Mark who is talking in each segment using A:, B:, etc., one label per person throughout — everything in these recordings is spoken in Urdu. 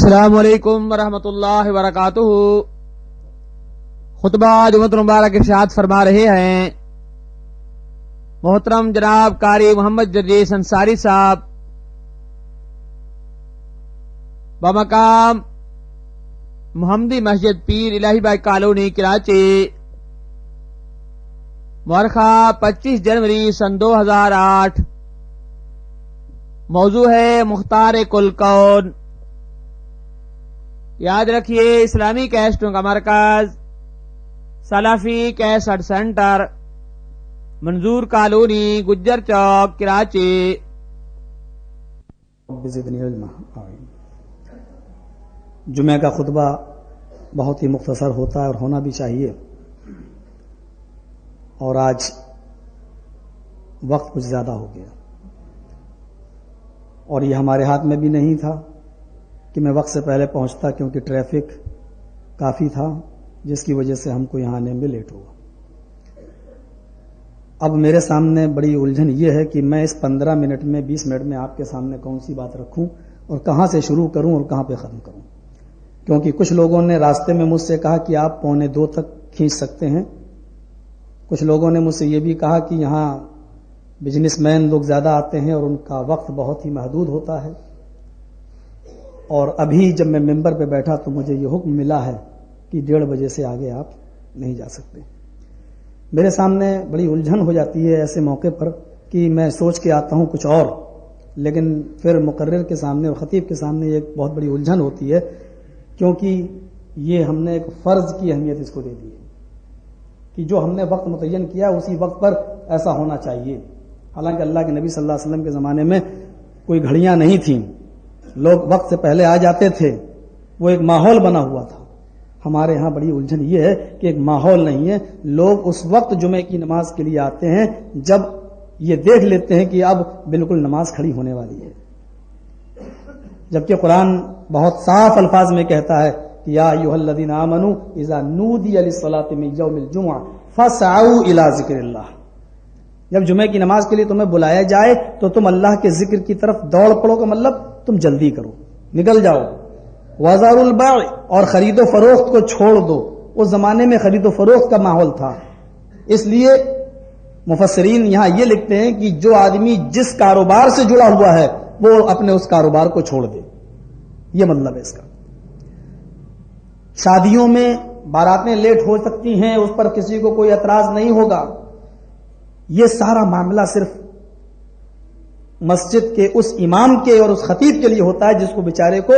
A: السلام علیکم ورحمۃ اللہ وبرکاتہ۔ خطبہ جمعۃ المبارک ارشاد فرما رہے ہیں محترم جناب قاری محمد جرجیس انصاری صاحب بمقام محمدی مسجد پیر الہی بائی کالونی کراچی، مورخہ 25 جنوری سن 2008۔ موضوع ہے مختار کل کون۔ یاد رکھیے اسلامی کیسٹوں کا مرکز سلفی کیسٹ سینٹر، منظور کالونی، گجر چوک، کراچی۔
B: جمعہ کا خطبہ بہت ہی مختصر ہوتا ہے اور ہونا بھی چاہیے، اور آج وقت کچھ زیادہ ہو گیا اور یہ ہمارے ہاتھ میں بھی نہیں تھا کہ میں وقت سے پہلے پہنچتا، کیونکہ ٹریفک کافی تھا جس کی وجہ سے ہم کو یہاں آنے میں لیٹ ہوا۔ اب میرے سامنے بڑی الجھن یہ ہے کہ میں اس 15 منٹ میں 20 منٹ میں آپ کے سامنے کون سی بات رکھوں اور کہاں سے شروع کروں اور کہاں پہ ختم کروں، کیونکہ کچھ لوگوں نے راستے میں مجھ سے کہا کہ آپ 1:45 تک کھینچ سکتے ہیں، کچھ لوگوں نے مجھ سے یہ بھی کہا کہ یہاں بزنس مین لوگ زیادہ آتے ہیں اور ان کا وقت بہت ہی محدود ہوتا ہے، اور ابھی جب میں ممبر پہ بیٹھا تو مجھے یہ حکم ملا ہے کہ 1:30 بجے سے آگے آپ نہیں جا سکتے۔ میرے سامنے بڑی الجھن ہو جاتی ہے ایسے موقع پر کہ میں سوچ کے آتا ہوں کچھ اور، لیکن پھر مقرر کے سامنے اور خطیب کے سامنے ایک بہت بڑی الجھن ہوتی ہے، کیونکہ یہ ہم نے ایک فرض کی اہمیت اس کو دے دی ہے کہ جو ہم نے وقت متعین کیا اسی وقت پر ایسا ہونا چاہیے۔ حالانکہ اللہ کے نبی صلی اللہ علیہ وسلم کے زمانے میں کوئی گھڑیاں نہیں تھیں، لوگ وقت سے پہلے آ جاتے تھے، وہ ایک ماحول بنا ہوا تھا۔ ہمارے ہاں بڑی الجھن یہ ہے کہ ایک ماحول نہیں ہے، لوگ اس وقت جمعے کی نماز کے لیے آتے ہیں جب یہ دیکھ لیتے ہیں کہ اب بالکل نماز کھڑی ہونے والی ہے، جبکہ قرآن بہت صاف الفاظ میں کہتا ہے کہ یا ایھا الذین آمنوا اذا نودی للصلاۃ من یوم الجمعہ فاسعوا الی ذکر اللہ۔ جب جمعے کی نماز کے لیے تمہیں بلایا جائے تو تم اللہ کے ذکر کی طرف دوڑ پڑو، کا مطلب تم جلدی کرو، نکل جاؤ۔ وذروا البیع، اور خرید و فروخت کو چھوڑ دو۔ اس زمانے میں خرید و فروخت کا ماحول تھا، اس لیے مفسرین یہاں یہ لکھتے ہیں کہ جو آدمی جس کاروبار سے جڑا ہوا ہے وہ اپنے اس کاروبار کو چھوڑ دے، یہ مطلب ہے اس کا۔ شادیوں میں باراتیں لیٹ ہو سکتی ہیں، اس پر کسی کو کوئی اعتراض نہیں ہوگا۔ یہ سارا معاملہ صرف مسجد کے اس امام کے اور اس خطیب کے لیے ہوتا ہے جس کو بیچارے کو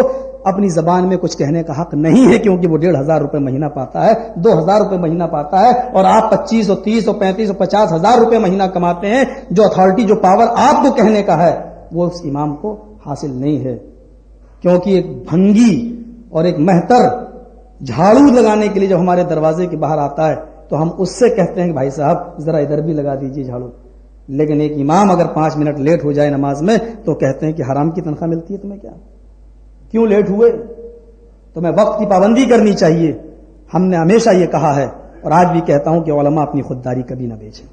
B: اپنی زبان میں کچھ کہنے کا حق نہیں ہے، کیونکہ وہ 1,500 روپے مہینہ پاتا ہے، 2,000 روپے مہینہ پاتا ہے، اور آپ 25 اور 30 اور 35 اور 50,000 روپے مہینہ کماتے ہیں۔ جو اتھارٹی، جو پاور آپ کو کہنے کا ہے وہ اس امام کو حاصل نہیں ہے، کیونکہ ایک بھنگی اور ایک مہتر جھاڑو لگانے کے لیے جب ہمارے دروازے کے باہر آتا ہے تو ہم اس سے کہتے ہیں کہ بھائی صاحب ذرا ادھر بھی لگا دیجیے جھاڑو، لیکن ایک امام اگر 5 منٹ لیٹ ہو جائے نماز میں تو کہتے ہیں کہ حرام کی تنخواہ ملتی ہے تمہیں، کیا کیوں لیٹ ہوئے؟ تمہیں وقت کی پابندی کرنی چاہیے۔ ہم نے ہمیشہ یہ کہا ہے اور آج بھی کہتا ہوں کہ علماء اپنی خودداری کبھی نہ بیچیں۔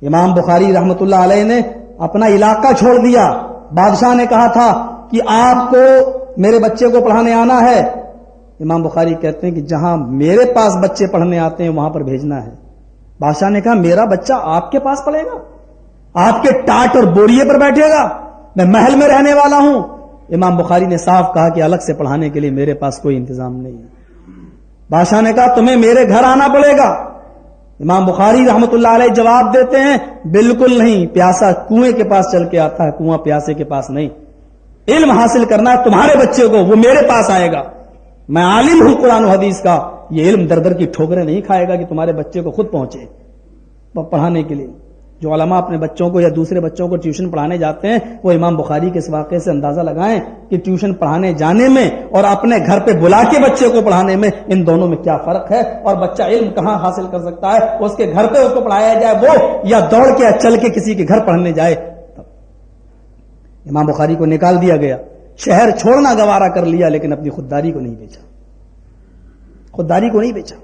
B: امام بخاری رحمۃ اللہ علیہ نے اپنا علاقہ چھوڑ دیا، بادشاہ نے کہا تھا کہ آپ کو میرے بچے کو پڑھانے آنا ہے، امام بخاری کہتے ہیں کہ جہاں میرے پاس بچے پڑھنے آتے ہیں وہاں پر بھیجنا ہے۔ بادشاہ نے کہا میرا بچہ آپ کے پاس پڑھے گا، آپ کے ٹاٹ اور بوریے پر بیٹھے گا، میں محل میں رہنے والا ہوں؟ امام بخاری نے صاف کہا کہ الگ سے پڑھانے کے لیے میرے پاس کوئی انتظام نہیں ہے۔ بادشاہ نے کہا تمہیں میرے گھر آنا پڑے گا۔ امام بخاری رحمۃ اللہ علیہ جواب دیتے ہیں بالکل نہیں، پیاسا کنویں کے پاس چل کے آتا ہے، کنواں پیاسے کے پاس نہیں۔ علم حاصل کرنا ہے تمہارے بچے کو، وہ میرے پاس آئے گا، میں عالم ہوں قرآن و حدیث کا، یہ علم در در کی ٹھوکریں نہیں کھائے گا کہ تمہارے بچے کو خود پہنچے پڑھانے کے لیے۔ جو علماء اپنے بچوں کو یا دوسرے بچوں کو ٹیوشن پڑھانے جاتے ہیں وہ امام بخاری کے اس واقعے سے اندازہ لگائیں کہ ٹیوشن پڑھانے جانے میں اور اپنے گھر پہ بلا کے بچے کو پڑھانے میں ان دونوں میں کیا فرق ہے، اور بچہ علم کہاں حاصل کر سکتا ہے، اس کے گھر پہ اس کو پڑھایا جائے وہ، یا دوڑ کے یا چل کے کسی کے گھر پڑھنے جائے۔ امام بخاری کو نکال دیا گیا، شہر چھوڑنا گوارا کر لیا، لیکن اپنی خودداری کو نہیں بیچا، خودداری کو نہیں بیچا۔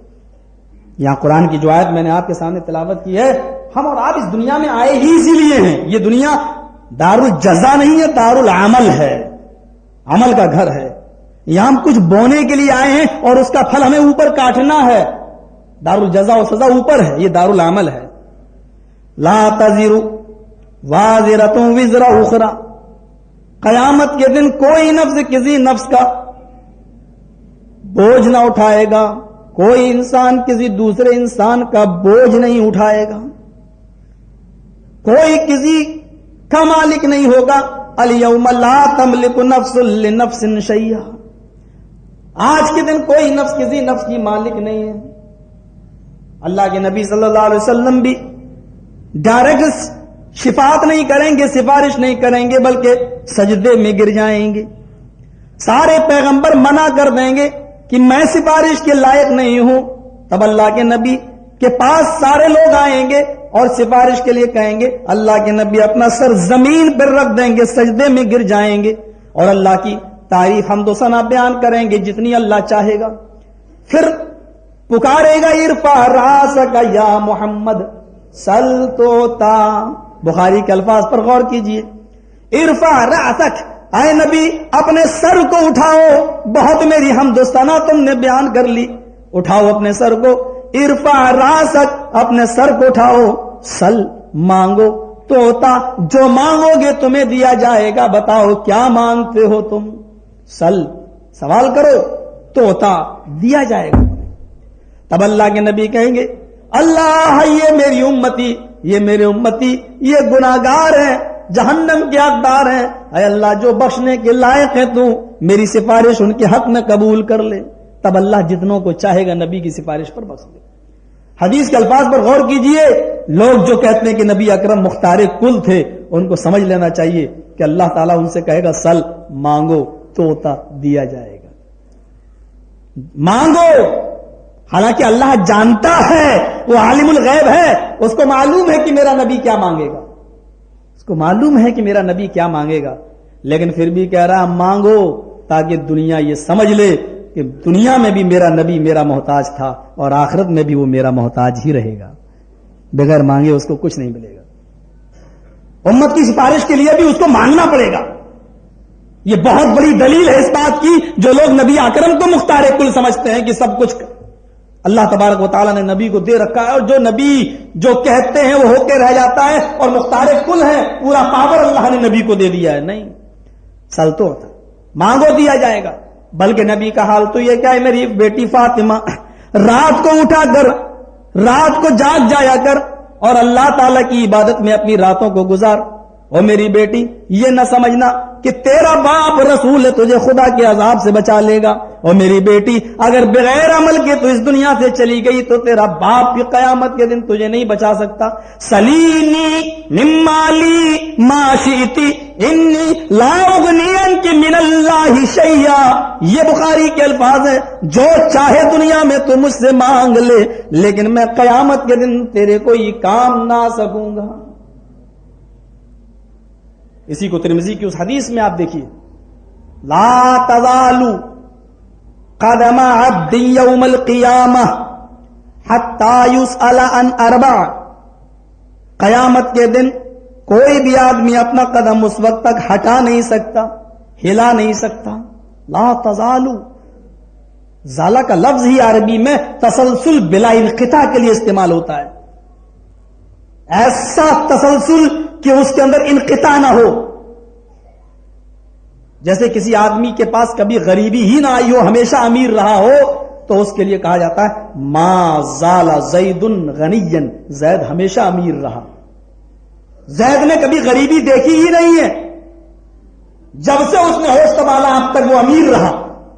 B: یہاں قرآن کی جو آیت میں نے آپ کے سامنے تلاوت کی ہے، ہم اور آپ اس دنیا میں آئے ہی اسی لیے ہیں۔ یہ دنیا دار الجزا نہیں ہے، دار العمل ہے، عمل کا گھر ہے۔ یہاں ہم کچھ بونے کے لیے آئے ہیں اور اس کا پھل ہمیں اوپر کاٹنا ہے. دار الجزا و سزا اوپر ہے, یہ دار العمل ہے. لا تزر وازرۃ وزر اخرى, قیامت کے دن کوئی نفس کسی نفس کا بوجھ نہ اٹھائے گا, کوئی انسان کسی دوسرے انسان کا بوجھ نہیں اٹھائے گا, کوئی کسی کا مالک نہیں ہوگا. الیوم لا تملک نفس لنفس شیئا, آج کے دن کوئی نفس کسی نفس کی مالک نہیں ہے. اللہ کے نبی صلی اللہ علیہ وسلم بھی ڈائریکٹ شفاعت نہیں کریں گے, سفارش نہیں کریں گے, بلکہ سجدے میں گر جائیں گے. سارے پیغمبر منع کر دیں گے کہ میں سفارش کے لائق نہیں ہوں. تب اللہ کے نبی کے پاس سارے لوگ آئیں گے اور سفارش کے لیے کہیں گے. اللہ کے نبی اپنا سر زمین پر رکھ دیں گے, سجدے میں گر جائیں گے اور اللہ کی تعریف حمد و ثنا بیان کریں گے جتنی اللہ چاہے گا. پھر پکارے گا ارفع راسک یا محمد سل توتا. بخاری کے الفاظ پر غور کیجئے. ارفع راسک, اے نبی اپنے سر کو اٹھاؤ, بہت میری حمد و ثنا تم نے بیان کر لی, اٹھاؤ اپنے سر کو. ارفع راسک, اپنے سر کو اٹھاؤ. سل, مانگو. توتا, جو مانگو گے تمہیں دیا جائے گا. بتاؤ کیا مانگتے ہو تم؟ سل, سوال کرو. توتا, دیا جائے گا. تب اللہ کے نبی کہیں گے اللہ یہ میری امتی, یہ میرے امتی, یہ گناہگار ہیں, جہنم کے حقدار ہیں. اے اللہ جو بخشنے کے لائق ہے تو میری سفارش ان کے حق میں قبول کر لے. تب اللہ جتنوں کو چاہے گا نبی کی سفارش پر بخش دے. حدیث کے الفاظ پر غور کیجئے. لوگ جو کہتے ہیں کہ نبی اکرم مختار کل تھے, ان کو سمجھ لینا چاہیے کہ اللہ تعالیٰ ان سے کہے گا سل, مانگو, توتا, دیا جائے گا. مانگو, حالانکہ اللہ جانتا ہے, وہ عالم الغیب ہے, اس کو معلوم ہے کہ میرا نبی کیا مانگے گا, اس کو معلوم ہے کہ میرا نبی کیا مانگے گا, لیکن پھر بھی کہہ رہا مانگو تاکہ دنیا یہ سمجھ لے کہ دنیا میں بھی میرا نبی میرا محتاج تھا اور آخرت میں بھی وہ میرا محتاج ہی رہے گا. بغیر مانگے اس کو کچھ نہیں ملے گا. امت کی سفارش کے لیے بھی اس کو مانگنا پڑے گا. یہ بہت بڑی دلیل ہے اس بات کی. جو لوگ نبی اکرم کو مختار کل سمجھتے ہیں کہ سب کچھ اللہ تبارک و تعالیٰ نے نبی کو دے رکھا ہے, اور جو نبی جو کہتے ہیں وہ ہو کے رہ جاتا ہے اور مختار کل ہے, پورا پاور اللہ نے نبی کو دے دیا ہے. نہیں, سل تو ہوتا, مانگو دیا جائے گا. بلکہ نبی کا حال تو یہ کیا ہے, میری بیٹی فاطمہ رات کو اٹھا کر, رات کو جاگ جایا کر اور اللہ تعالیٰ کی عبادت میں اپنی راتوں کو گزار. اور میری بیٹی یہ نہ سمجھنا کہ تیرا باپ رسول ہے تجھے خدا کے عذاب سے بچا لے گا. اور میری بیٹی اگر بغیر عمل کے تو اس دنیا سے چلی گئی تو تیرا باپ بھی قیامت کے دن تجھے نہیں بچا سکتا. سلینی ممالی ما شئتی انی لا اغنی عنک من اللہ شیئا. یہ بخاری کے الفاظ ہیں, جو چاہے دنیا میں تو مجھ سے مانگ لے, لیکن میں قیامت کے دن تیرے کوئی کام نہ سکوں گا. اسی کو ترمذی کی اس حدیث میں آپ دیکھیے, لا تزال قدم عبد یوم القیامہ حتی یسأل عن اربع. قیامت کے دن کوئی بھی آدمی اپنا قدم اس وقت تک ہٹا نہیں سکتا, ہلا نہیں سکتا. لا تزال, زالہ کا لفظ ہی عربی میں تسلسل بلا انقطاع کے لیے استعمال ہوتا ہے. ایسا تسلسل کہ اس کے اندر انقطاع نہ ہو. جیسے کسی آدمی کے پاس کبھی غریبی ہی نہ آئی ہو, ہمیشہ امیر رہا ہو, تو اس کے لیے کہا جاتا ہے ما زال زید غنیا, زید ہمیشہ امیر رہا. زید نے کبھی غریبی دیکھی ہی نہیں ہے, جب سے اس نے ہوش سنبھالا اب تک وہ امیر رہا.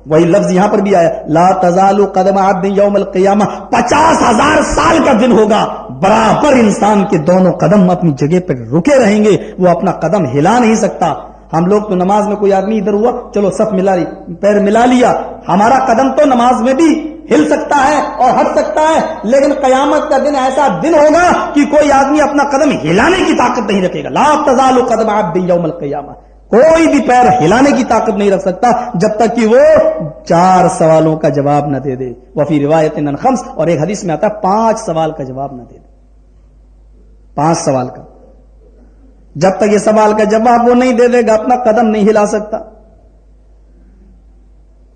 B: وہی لفظ یہاں پر بھی آیا, لا تزال قدم عبد یوم القیامہ. 50,000 سال کا دن ہوگا, برابر انسان کے دونوں قدم اپنی جگہ پر رکے رہیں گے, وہ اپنا قدم ہلا نہیں سکتا. ہم لوگ تو نماز میں کوئی آدمی ادھر ہوا, چلو صف ملا لی, پیر ملا لیا, ہمارا قدم تو نماز میں بھی ہل سکتا ہے اور ہٹ سکتا ہے, لیکن قیامت کا دن ایسا دن ہوگا کہ کوئی آدمی اپنا قدم ہلانے کی طاقت نہیں رکھے گا. لا تزال قدم عبد یوم القیامہ, کوئی بھی پیر ہلانے کی طاقت نہیں رکھ سکتا جب تک کہ وہ 4 سوالوں کا جواب نہ دے دے. وفی روایت عن خمس, اور ایک حدیث میں آتا ہے 5 سوال کا جواب نہ دے دے. 5 سوال کا, جب تک یہ سوال کا جواب وہ نہیں دے دے گا اپنا قدم نہیں ہلا سکتا.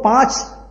B: 5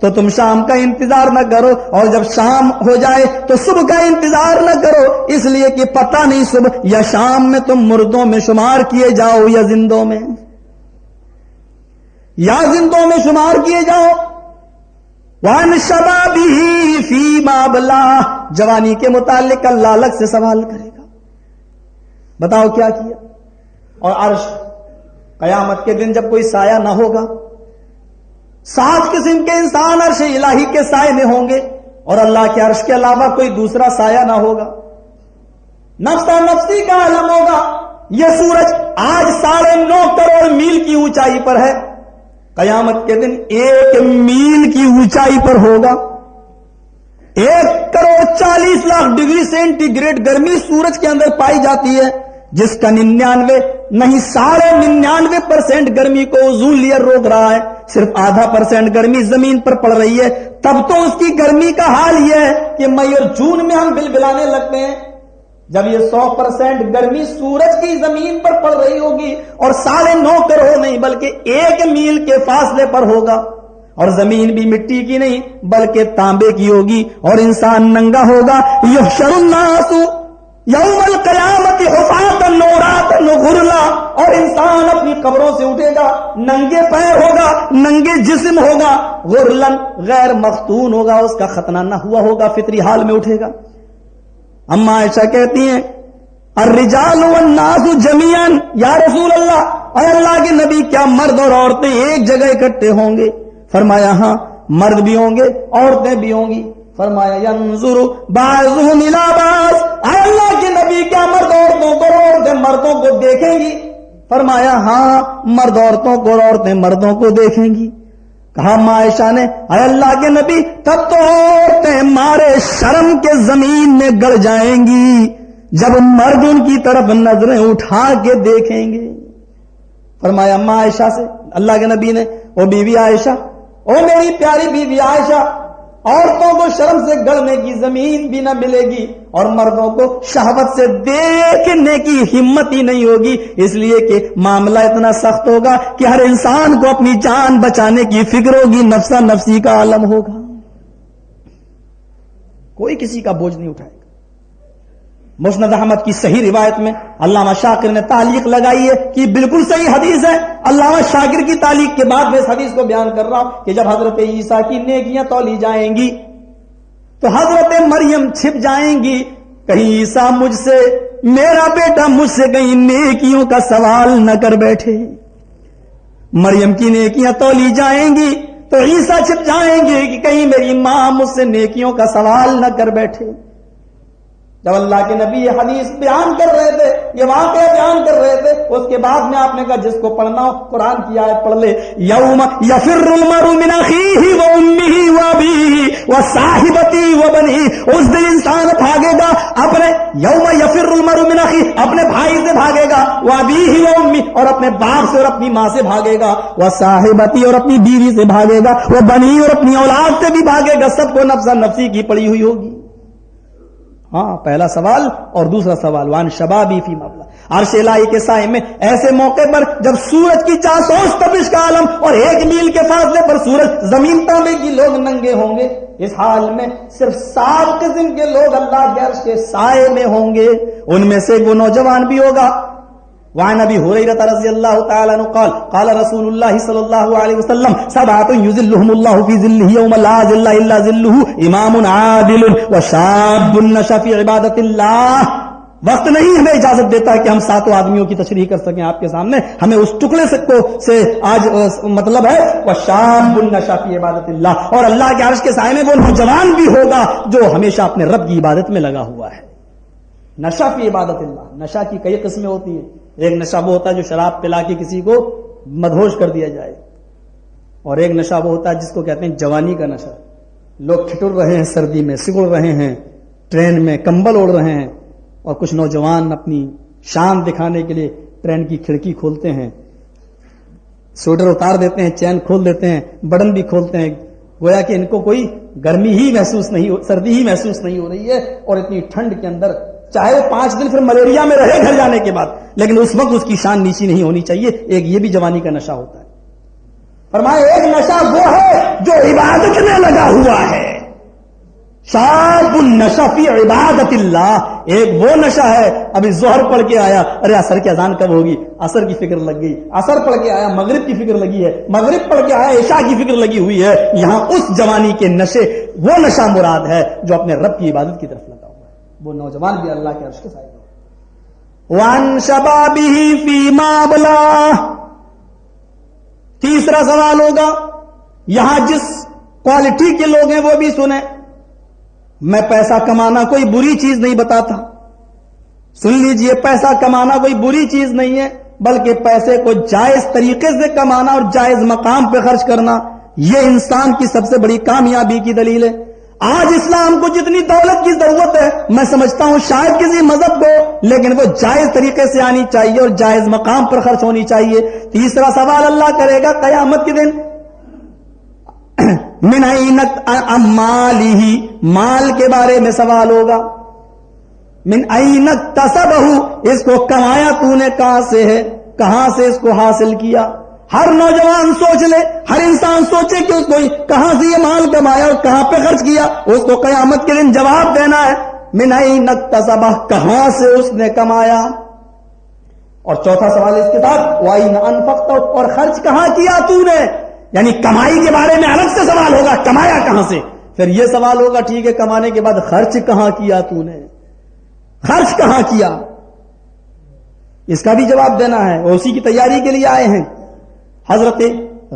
B: تو تم شام کا انتظار نہ کرو، اور جب شام ہو جائے تو صبح کا انتظار نہ کرو، اس لیے کہ پتہ نہیں صبح یا شام میں تم مردوں میں شمار کیے جاؤ یا زندوں میں شمار کیے جاؤ۔ وَعَنْ شَبَابِهِ فِيمَا أَبْلَاهُ، جوانی کے متعلق اللہ الگ سے سوال کرے گا، بتاؤ کیا کیا۔ اور عرش، قیامت کے دن جب کوئی سایہ نہ ہوگا، 7 قسم کے انسان عرش الہی کے سائے میں ہوں گے، اور اللہ کے عرش کے علاوہ کوئی دوسرا سایہ نہ ہوگا، نفسا نفسی کا عالم ہوگا۔ یہ سورج آج 9.5 کروڑ میل کی اونچائی پر ہے، قیامت کے دن 1 میل کی اونچائی پر ہوگا۔ 1,40,00,000 ڈگری سینٹی گریڈ گرمی سورج کے اندر پائی جاتی ہے، جس کا 99.99% گرمی کو اوزون لیئر روک رہا ہے، صرف 0.5% گرمی زمین پر پڑ رہی ہے۔ تب تو اس کی گرمی کا حال یہ ہے کہ مئی اور جون میں ہم بلبلانے لگتے ہیں، جب یہ 100% گرمی سورج کی زمین پر پڑ رہی ہوگی، اور 9.5 کروڑ نہیں بلکہ 1 میل کے فاصلے پر ہوگا، اور زمین بھی مٹی کی نہیں بلکہ تانبے کی ہوگی، اور انسان ننگا ہوگا۔ یحشر الناس یوم القیامت حفاۃ عراۃ غرلا، اور انسان اپنی قبروں سے اٹھے گا، ننگے پیر ہوگا، ننگے جسم ہوگا، غرلن غیر مختون ہوگا، اس کا ختنہ نہ ہوا ہوگا، فطری حال میں اٹھے گا۔ اما عائشہ کہتی ہیں الرجال والناس جميعا، یا رسول اللہ، اے اللہ کے نبی، کیا مرد اور عورتیں ایک جگہ اکٹھے ہوں گے؟ فرمایا ہاں، مرد بھی ہوں گے، عورتیں بھی ہوں گی۔ فرمایا ينظر بعضهم الى بعض، اے اللہ کے نبی، کیا مرد عورتوں کو اور عورتیں مردوں کو دیکھیں گی؟ فرمایا ہاں، مرد عورتوں کو اور عورتیں مردوں کو دیکھیں گی۔ کہا عائشہ نے اے اللہ کے نبی، تب تو عورتیں مارے شرم کے زمین میں گڑ جائیں گی جب مرد ان کی طرف نظریں اٹھا کے دیکھیں گے۔ فرمایا عائشہ سے اللہ کے نبی نے، او بیوی عائشہ، او میری پیاری بیوی عائشہ، عورتوں کو شرم سے گڑنے کی زمین بھی نہ ملے گی، اور مردوں کو شہوت سے دیکھنے کی ہمت ہی نہیں ہوگی، اس لیے کہ معاملہ اتنا سخت ہوگا کہ ہر انسان کو اپنی جان بچانے کی فکر ہوگی، نفسا نفسی کا عالم ہوگا، کوئی کسی کا بوجھ نہیں اٹھائے گا۔ مسند احمد کی صحیح روایت میں علامہ شاکر نے تعلیق لگائی ہے کہ بالکل صحیح حدیث ہے۔ علامہ شاکر کی تعلیق کے بعد میں اس حدیث کو بیان کر رہا ہوں کہ جب حضرت عیسیٰ کی نیکیاں تولی جائیں گی تو حضرت مریم چھپ جائیں گی، کہیں عیسیٰ مجھ سے، میرا بیٹا مجھ سے کہیں نیکیوں کا سوال نہ کر بیٹھے۔ مریم کی نیکیاں تولی جائیں گی تو عیسیٰ چھپ جائیں گے کہ کہیں میری ماں مجھ سے نیکیوں کا سوال نہ کر بیٹھے۔ جب اللہ کے نبی یہ حدیث بیان کر رہے تھے، یہ واقعہ بیان کر رہے تھے، اس کے بعد میں آپ نے کہا جس کو پڑھنا ہو قرآن کی آیت پڑھ لے، یوم یفر المرء من اخیہ و امہ و ابیہ و صاحبتہ و بنیہ، اس دن انسان بھاگے گا اپنے، یوم یفر المرء من اخیہ، اپنے بھائی سے بھاگے گا، و ابیہ و امہ، اور اپنے باپ سے اور اپنی ماں سے بھاگے گا، و صاحبتہ، اور اپنی بیوی سے بھاگے گا، و بنیہ، اور اپنی اولاد سے بھی بھاگے گا، سب کو نفسا نفسی کی پڑی ہوئی ہوگی۔ ہاں، پہلا سوال، اور دوسرا سوال وان شبابی فی مبلا، عرش الہی کے سائے میں ایسے موقع پر جب سورج کی 400 تپش کا عالم اور 1 میل کے فاصلے پر سورج زمین تانبے کی لوگ ننگے ہوں گے، اس حال میں صرف 7 قسم کے لوگ اللہ کے عرش کے سائے میں ہوں گے، ان میں سے وہ نوجوان بھی ہوگا۔ وعن ابي هريره رضي الله تعالى عنه قال قال رسول الله صلى الله عليه وسلم 7 يظلهم الله في ظله يوم لا ظل الا ظله امام عادل وشاب نشأ في عبادة الله۔ وقت نہیں ہمیں اجازت دیتا کہ ہم 7 آدمیوں کی تشریح کر سکیں آپ کے سامنے، ہمیں اس ٹکڑے سے آج مطلب ہے وشاب نشأ في عبادة الله، اور اللہ کے عرش کے سائے میں وہ نوجوان بھی ہوگا جو ہمیشہ اپنے رب کی عبادت میں لگا ہوا ہے۔ نشأ في عبادة اللہ، نشہ کی کئی قسمیں ہوتی ہیں۔ ایک نشہ وہ ہوتا ہے جو شراب پلا کے کسی کو مدہوش کر دیا جائے، اور ایک نشہ وہ ہوتا ہے جس کو کہتے ہیں جوانی کا نشہ۔ لوگ ٹھٹر رہے ہیں، سردی میں سگڑ رہے ہیں، ٹرین میں کمبل اوڑھ رہے ہیں، اور کچھ نوجوان اپنی شان دکھانے کے لیے ٹرین کی کھڑکی کھولتے ہیں، سویٹر اتار دیتے ہیں، چین کھول دیتے ہیں، بٹن بھی کھولتے ہیں، گویا کہ ان کو کوئی گرمی ہی محسوس نہیں، سردی ہی محسوس نہیں ہو رہی ہے، اور اتنی ٹھنڈ کے اندر چاہے وہ 5 دن پھر ملیریا میں رہے گھر جانے کے بعد، لیکن اس وقت اس کی شان نیچی نہیں ہونی چاہیے۔ ایک یہ بھی جوانی کا نشہ ہوتا ہے۔ فرمایا ایک نشہ وہ ہے جو عبادت میں لگا ہوا ہے، شاب النشا فی عبادت اللہ، ایک وہ نشہ ہے ابھی ظہر پڑھ کے آیا، ارے عصر کی اذان کب ہوگی، عصر کی فکر لگ گئی، عصر پڑھ کے آیا مغرب کی فکر لگی ہے، مغرب پڑھ کے آیا عشاء کی فکر لگی ہوئی ہے۔ یہاں اس جوانی کے نشے، وہ نشہ مراد ہے جو اپنے رب کی عبادت کی طرف لگا ہوا ہے، وہ نوجوان بھی اللہ کے عرش کے سائے میں۔ وَعَنْ شَبَابِهِ فِيمَا أَبْلَاهُ، تیسرا سوال ہوگا، یہاں جس کوالٹی کے لوگ ہیں وہ بھی سنیں، میں پیسہ کمانا کوئی بری چیز نہیں بتاتا، سن لیجئے، پیسہ کمانا کوئی بری چیز نہیں ہے، بلکہ پیسے کو جائز طریقے سے کمانا اور جائز مقام پہ خرچ کرنا، یہ انسان کی سب سے بڑی کامیابی کی دلیل ہے۔ آج اسلام کو جتنی دولت کی ضرورت ہے، میں سمجھتا ہوں شاید کسی مذہب کو، لیکن وہ جائز طریقے سے آنی چاہیے اور جائز مقام پر خرچ ہونی چاہیے۔ تیسرا سوال اللہ کرے گا قیامت کے دن، من این مالہ، مال کے بارے میں سوال ہوگا، من این اکتسبہ، اس کو کمایا تو نے کہاں سے ہے، کہاں سے اس کو حاصل کیا۔ ہر نوجوان سوچ لے، ہر انسان سوچے کہ اس کو کہاں سے یہ مال کمایا اور کہاں پہ خرچ کیا، اس کو قیامت کے دن جواب دینا ہے، من این اکتسبہ، کہاں سے اس نے کمایا۔ اور چوتھا سوال اس کے ساتھ، وَأَيْنَ أَنفَقْتَ، اور خرچ کہاں کیا تو نے، یعنی کمائی کے بارے میں الگ سے سوال ہوگا، کمایا کہاں سے، پھر یہ سوال ہوگا ٹھیک ہے کمانے کے بعد خرچ کہاں کیا تو نے، خرچ کہاں کیا، اس کا بھی جواب دینا ہے، اور اسی کی تیاری کے لیے آئے ہیں۔ حضرت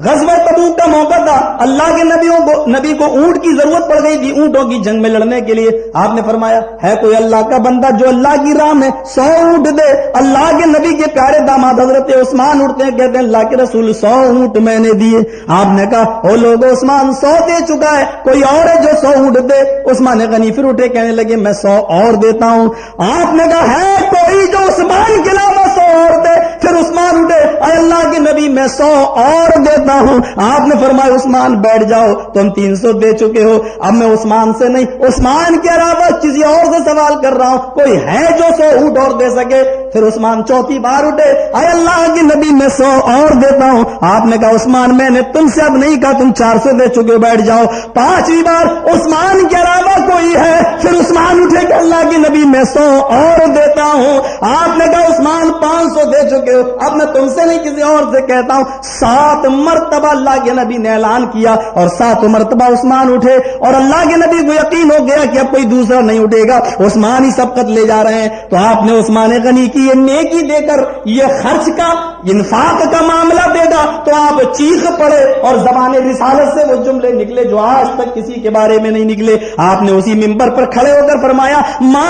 B: غزوہ تبوک کا موقع تھا، اللہ کے نبی کو اونٹ کی ضرورت پڑ گئی تھی اونٹوں کی جنگ میں لڑنے کے لیے۔ آپ نے فرمایا ہے کوئی اللہ کا بندہ جو اللہ کی راہ میں 100 اونٹ دے۔ اللہ کے نبی کے پیارے داماد حضرت عثمان اٹھتے ہیں، کہتے ہیں اللہ کے رسول 100 اونٹ میں نے دیے۔ آپ نے کہا او لوگوں، عثمان 100 دے چکا ہے، کوئی اور ہے جو 100 اونٹ دے؟ عثمان غنی پھر اٹھے، کہنے لگے میں 100 اور دیتا ہوں۔ آپ نے کہا ہے کوئی جو عثمان کے علاوہ 100 اور دے؟ پھر عثمان اٹھے، اے اللہ کے نبی میں 100 اور دیتا ہوں۔ آپ نے فرمایا عثمان بیٹھ جاؤ، تم 300 دے چکے ہو، اب میں عثمان سے نہیں، عثمان کے علاوہ کسی اور سے سوال کر رہا ہوں، کوئی ہے جو 100 اونٹ اور دے سکے؟ پھر عثمان چوتھی بار اٹھے، اے اللہ کے نبی میں 100 اور دیتا ہوں۔ آپ نے کہا عثمان میں نے تم سے اب نہیں کہا، تم 400 دے چکے ہو، بیٹھ جاؤ۔ پانچویں بار عثمان کے علاوہ کوئی ہے؟ پھر عثمان اٹھے کہ اللہ کے نبی میں 100 اور دیتا ہوں۔ آپ نے کہا عثمان 500 دے چکے ہو، اب میں تم سے نہیں کسی اور سے کہتا ہوں۔ 7 مرتبہ اللہ کے نبی نے اعلان کیا اور 7 مرتبہ عثمان اٹھے، اور اللہ کے نبی کو یقین ہو گیا کہ اب کوئی دوسرا نہیں اٹھے گا، عثمان ہی سبقت لے جا رہے ہیں۔ تو آپ نے عثمان غنی کی یہ نیکی دے کر، یہ خرچ کا انفاق کا معاملہ دے گا تو آپ چیخ پڑے اور زبان رسالت سے وہ جملے نکلے جو آج تک کسی کے بارے میں نہیں نکلے۔ آپ نے اسی منبر پر کھڑے ہو کر فرمایا ما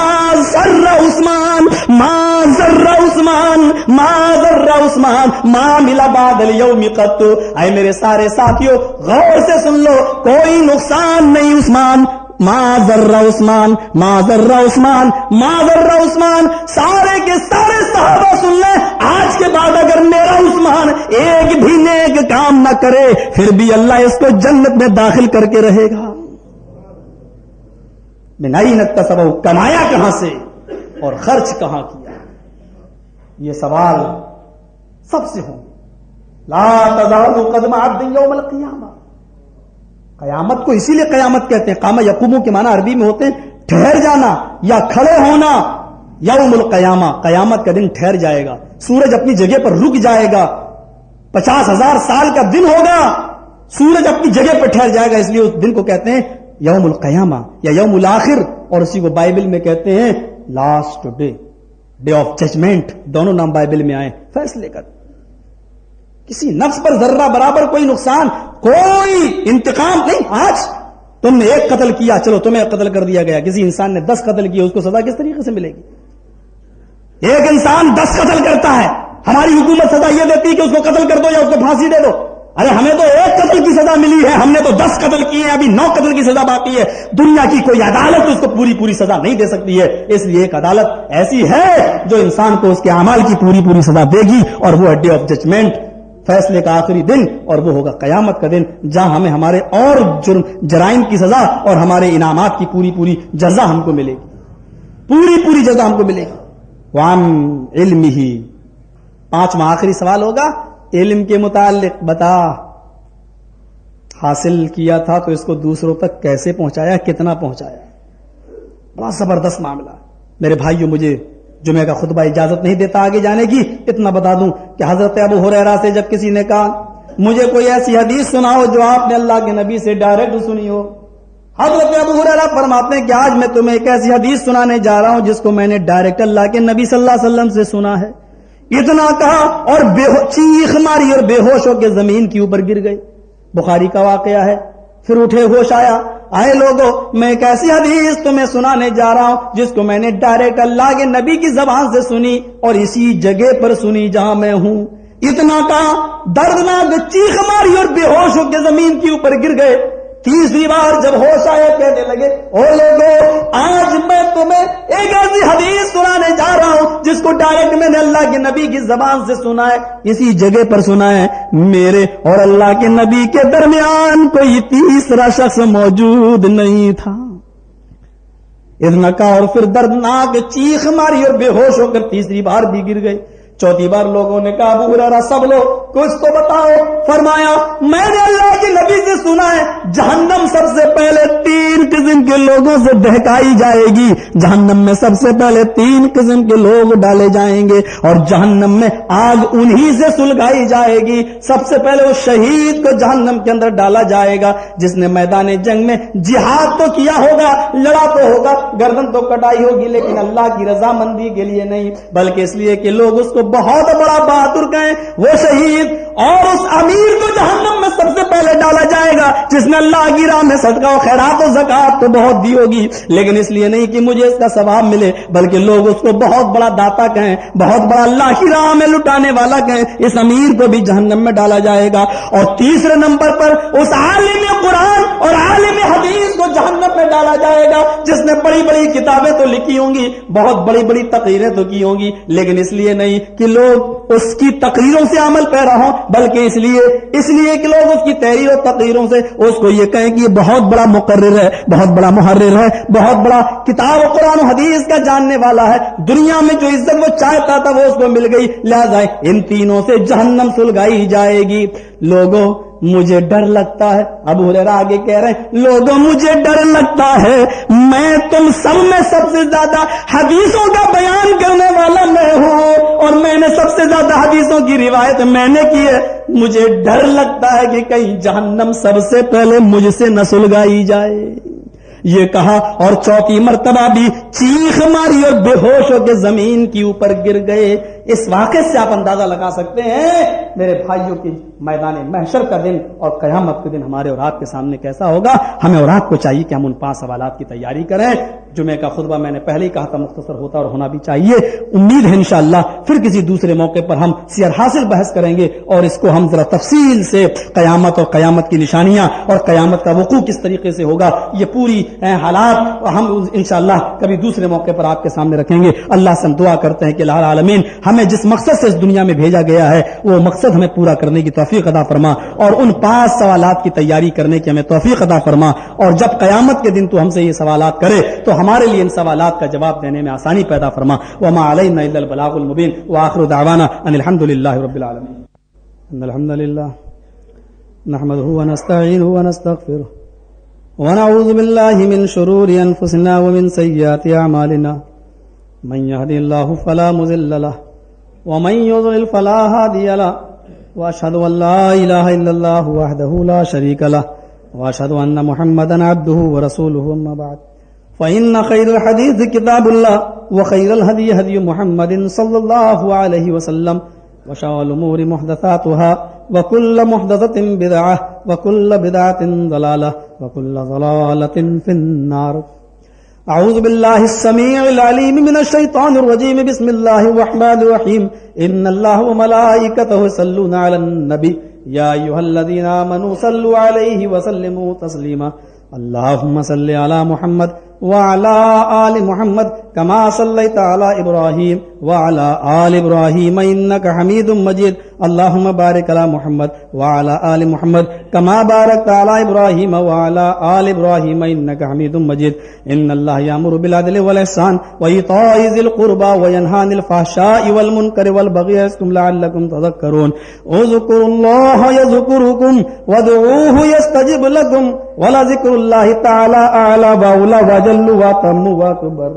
B: ضر عثمان، ما ضر عثمان، ما ضر عثمان ما ملا بعد اليوم قط۔ اے میرے سارے ساتھیوں غور سے سن لو، کوئی نقصان نہیں عثمان، ما ضر عثمان، ما ضر عثمان، ما ضر عثمان۔ سارے کے سارے صحابہ سن لیں، آج کے بعد اگر میرا عثمان ایک بھی نیک کام نہ کرے پھر بھی اللہ اس کو جنت میں داخل کر کے رہے گا۔ من این اکتسبہ، کمایا کہاں سے اور خرچ کہاں کیا؟ یہ سوال سب سے ہوں۔ لا تزال قدم عبد یوم القیامہ، قیامت کو اسی لیے قیامت کہتے ہیں، قام یقوم کے معنی عربی میں ہوتے ہیں ٹھہر جانا یا کھڑے ہونا۔ یوم القیامہ، قیامت کا دن ٹھہر جائے گا، سورج اپنی جگہ پر رک جائے گا، 50,000 سال کا دن ہوگا، سورج اپنی جگہ پر ٹھہر جائے گا، اس لیے اس دن کو کہتے ہیں یوم القیامہ یا یوم الاخر، اور اسی کو بائبل میں کہتے ہیں last day, day of judgment, دونوں نام بائبل میں آئے فیصلے کا۔ کسی نفس پر ذرہ برابر کوئی نقصان، کوئی انتقام نہیں۔ آج تم نے ایک قتل کیا، چلو تمہیں قتل کر دیا گیا، کسی انسان نے 10 قتل کیا، اس کو سزا کس طریقے سے ملے گی؟ ایک انسان 10 قتل کرتا ہے، ہماری حکومت سزا یہ دیتی ہے کہ اس کو قتل کر دو یا اس کو پھانسی دے دو۔ ارے ہمیں تو ایک قتل کی سزا ملی ہے، ہم نے تو 10 قتل کیے ہیں، ابھی 9 قتل کی سزا باقی ہے۔ دنیا کی کوئی عدالت اس کو پوری سزا نہیں دے سکتی ہے، اس لیے ایک عدالت ایسی ہے جو انسان کو اس کے اعمال کی پوری سزا دے گی، اور وہ ڈے آف ججمنٹ، فیصلے کا آخری دن، اور وہ ہوگا قیامت کا دن، جہاں ہمیں ہمارے اور جرائم کی سزا اور ہمارے انعامات کی پوری جزا ہم کو ملے گی، پوری جزا ہم کو ملے گی۔ وعن علمہ، 5واں آخری سوال ہوگا علم کے متعلق، بتا حاصل کیا تھا تو اس کو دوسروں تک کیسے پہنچایا, کتنا پہنچایا. بڑا زبردست معاملہ. میرے بھائیوں, مجھے جمعہ کا خطبہ اجازت نہیں دیتا آگے جانے کی. اتنا بتا دوں کہ حضرت ابو ہریرہ سے جب کسی نے کہا مجھے کوئی ایسی حدیث سناؤ جو آپ نے اللہ کے نبی سے ڈائریکٹ سنی ہو, حضرت ابو ہریرہ فرماتے ہیں کہ آج میں تمہیں ایک ایسی حدیث سنانے جا رہا ہوں جس کو میں نے ڈائریکٹ اللہ کے نبی صلی اللہ علیہ وسلم سے سنا ہے. اتنا کہا اور چیخ ماری اور بے ہوش ہو کے زمین کے اوپر گر گئے. بخاری کا واقعہ ہے. پھر اٹھے, ہوش آیا, آئے لوگوں میں ایک ایسی حدیث تمہیں سنانے جا رہا ہوں جس کو میں نے ڈائریکٹ اللہ کے نبی کی زبان سے سنی اور اسی جگہ پر سنی جہاں میں ہوں. اتنا کہا, دردناک چیخ ماری اور بے ہوش ہو کے زمین کے اوپر گر گئے. تیسری بار جب ہوش آیا کہنے لگے او لوگوں, آج میں تمہیں ایک ایسی حدیث سنانے جا رہا ہوں جس کو ڈائریکٹ میں نے اللہ کے نبی کی زبان سے سنا ہے, اسی جگہ پر سنا ہے. میرے اور اللہ کے نبی کے درمیان کوئی تیسرا شخص موجود نہیں تھا. اتنا کہا اور پھر دردناک چیخ ماری اور بے ہوش ہو کر تیسری بار بھی گر گئے. چوتھی بار لوگوں نے کہا ابو ہریرہ سب لوگ کچھ تو بتاؤ. فرمایا میں نے اللہ کے نبی سے سنا ہے جہنم سب سے پہلے 3 قسم کے لوگوں سے دہکائی جائے گی. جہنم میں سب سے پہلے 3 قسم کے لوگ ڈالے جائیں گے اور جہنم میں آگ انہی سے سلگائی جائے گی. سب سے پہلے وہ شہید کو جہنم کے اندر ڈالا جائے گا جس نے میدان جنگ میں جہاد تو کیا ہوگا, لڑا تو ہوگا, گردن تو کٹائی ہوگی, لیکن اللہ کی رضامندی کے لیے نہیں بلکہ اس لیے کہ لوگ اس کو بہت بڑا بہادر کہیں. وہ شہید اور اس امیر کو جہنم میں سب سے پہلے ڈالا جائے گا جس نے اللہ کی راہ میں صدقہ و خیرات و زکات تو بہت دی ہوگی, لیکن اس لیے نہیں کہ مجھے اس کا ثواب ملے بلکہ لوگ اس کو بہت بڑا داتا کہیں, بہت بڑا اللہ کی راہ میں لٹانے والا کہیں. اس امیر کو بھی جہنم میں ڈالا جائے گا. اور تیسرے نمبر پر اس عالم قرآن اور عالم حدیث کو جہنم میں ڈالا جائے گا جس نے بڑی بڑی کتابیں تو لکھی ہوں گی, بہت بڑی بڑی تقریریں تو کی ہوں گی, لیکن اس لیے نہیں کہ لوگ اس کی تقریروں سے عمل پیرا ہوں بلکہ اس لیے کہ لوگ اس کی تحریر و تقریروں سے اس کو یہ کہیں کہ یہ بہت بڑا مقرر ہے, بہت بڑا محرر ہے, بہت بڑا کتاب و قرآن و حدیث کا جاننے والا ہے. دنیا میں جو عزت وہ چاہتا تھا وہ اس کو مل گئی, لہذا ان تینوں سے جہنم سلگائی جائے گی. لوگوں مجھے ڈر لگتا ہے, ابو ہریرہ آگے کہہ رہے ہیں لوگوں مجھے ڈر لگتا ہے میں تم سب میں سب سے زیادہ حدیثوں کا بیان کرنے والا میں ہوں اور میں نے سب سے زیادہ حدیثوں کی روایت میں نے کی ہے. مجھے ڈر لگتا ہے کہ کہیں جہنم سب سے پہلے مجھ سے نہ سلگائی جائے. یہ کہا اور چوتھی مرتبہ بھی چیخ ماری اور بے ہوش ہو کے زمین کے اوپر گر گئے. اس واقعے سے آپ اندازہ لگا سکتے ہیں میرے بھائیوں کی میدان محشر کا دن اور قیامت کے دن ہمارے اور آپ کے سامنے کیسا ہوگا. ہمیں اور آپ کو چاہیے کہ ہم ان 5 سوالات کی تیاری کریں. جمعے کا خطبہ میں نے پہلے ہی کہا تھا مختصر ہوتا اور ہونا بھی چاہیے. امید ہے انشاءاللہ پھر کسی دوسرے موقع پر ہم سیر حاصل بحث کریں گے اور اس کو ہم ذرا تفصیل سے قیامت اور قیامت کی نشانیاں اور قیامت کا وقوع کس طریقے سے ہوگا یہ پوری حالات ہم انشاءاللہ کبھی دوسرے موقع پر آپ کے سامنے رکھیں گے. اللہ سے ہم دعا کرتے ہیں کہ الہ العالمین ہمیں جس مقصد سے اس دنیا میں بھیجا گیا ہے وہ مقصد ہمیں پورا کرنے کی توفیق عطا فرما اور ان 5 سوالات کی تیاری کرنے کی ہمیں توفیق عطا فرما. اور جب قیامت کے دن تو ہم سے یہ سوالات کرے تو ہمارے لیے ان سوالات کا جواب دینے میں آسانی پیدا فرما. وما علینا الا البلاغ المبین وآخر دعوانا ان الحمد للہ رب العالمین. ان الحمد للہ نحمده ونستعینه ونستغفره ونعوذ بالله من شرور انفسنا ومن سیئات اعمالنا من يهده الله فلا مضل له ومن يضلل فلا هادي له واشهد ان لا اله الا الله وحده لا شريك له واشهد ان محمدا عبده ورسوله. اما بعد فان خير الحديث كتاب الله وخير الهدي هدي محمد صلى الله عليه وسلم وشر الامور محدثاتها وكل محدثة بدعة وكل بدعة ضلالة وكل ضلالة في النار. اعوذ بالله السميع العليم من الشيطان الرجيم. بسم الله الرحمن الرحيم. ان الله وملائكته يصلون على النبي يا ايها الذين امنوا صلوا عليه وسلموا تسليما. اللهم صل على محمد وعلى آل محمد كما صليت على إبراهيم وعلى آل إبراهيم إنك حميد مجيد اللهم بارك على محمد وعلى آل محمد كما باركت على إبراهيم وعلى آل إبراهيم إنك حميد مجيد إن الله يأمر بالعدل والإحسان وإيتاء ذي القربى وينهى عن الفحشاء والمنكر والبغي يعظكم لعلكم تذكرون اذكروا الله يذكركم وادعوه يستجب لكم ولذكر الله تعالى أعلى وأولى وجل وأتم وأكبر